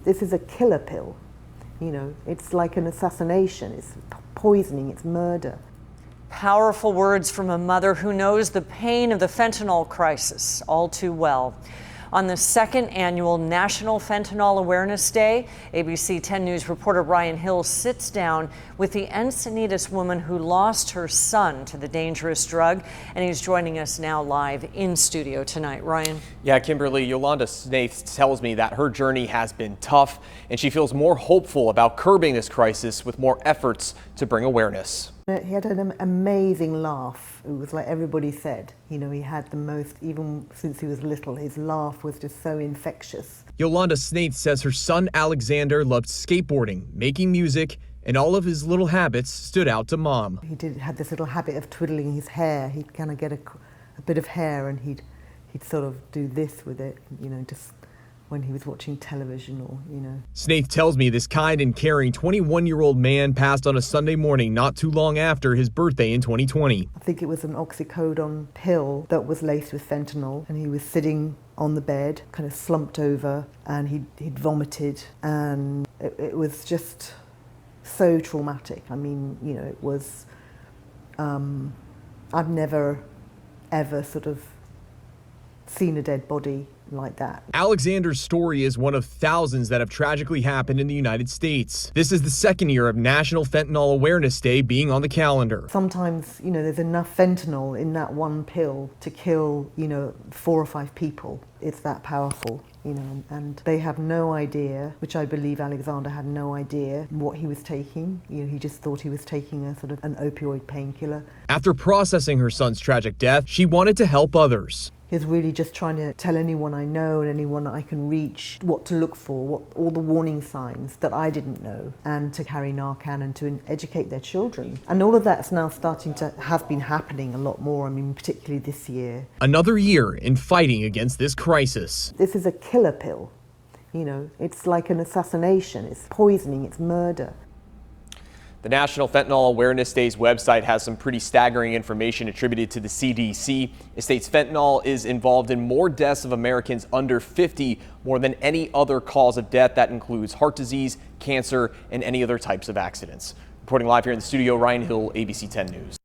This is a killer pill. You know, it's like an assassination, it's poisoning, it's murder. Powerful words from a mother who knows the pain of the fentanyl crisis all too well. On the second annual National Fentanyl Awareness Day, ABC 10 News reporter Ryan Hill sits down with the Encinitas woman who lost her son to the dangerous drug, and he's joining us now live in studio tonight. Ryan? Yeah, Kimberly, Yolanda Snaith tells me that her journey has been tough, and she feels more hopeful about curbing this crisis with more efforts to bring awareness. He had an amazing laugh. It was like everybody said, you know, he had the most, even since he was little, his laugh was just so infectious. Yolanda Snaith says her son Alexander loved skateboarding, making music, and all of his little habits stood out to Mom. He had this little habit of twiddling his hair. He'd kind of get a bit of hair and he'd sort of do this with it, you know, just when he was watching television or, you know. Snaith tells me this kind and caring 21-year-old man passed on a Sunday morning not too long after his birthday in 2020. I think it was an oxycodone pill that was laced with fentanyl, and he was sitting on the bed, kind of slumped over, and he'd vomited, and it was just so traumatic. I mean, you know, it was, I've never, ever sort of seen a dead body like that. Alexander's story is one of thousands that have tragically happened in the United States. This is the second year of National Fentanyl Awareness Day being on the calendar. Sometimes, you know, there's enough fentanyl in that one pill to kill, you know, 4 or 5 people. It's that powerful, you know, and they have no idea, which I believe Alexander had no idea what he was taking. You know, he just thought he was taking a sort of an opioid painkiller. After processing her son's tragic death, she wanted to help others. He's really just trying to tell anyone I know and anyone that I can reach what to look for, what all the warning signs that I didn't know, and to carry Narcan and to educate their children. And all of that's now starting to have been happening a lot more, I mean, particularly this year. Another year in fighting against this crisis. This is a killer pill. You know, it's like an assassination, it's poisoning, it's murder. The National Fentanyl Awareness Day's website has some pretty staggering information attributed to the CDC. It states fentanyl is involved in more deaths of Americans under 50, more than any other cause of death. That includes heart disease, cancer, and any other types of accidents. Reporting live here in the studio, Ryan Hill, ABC 10 News.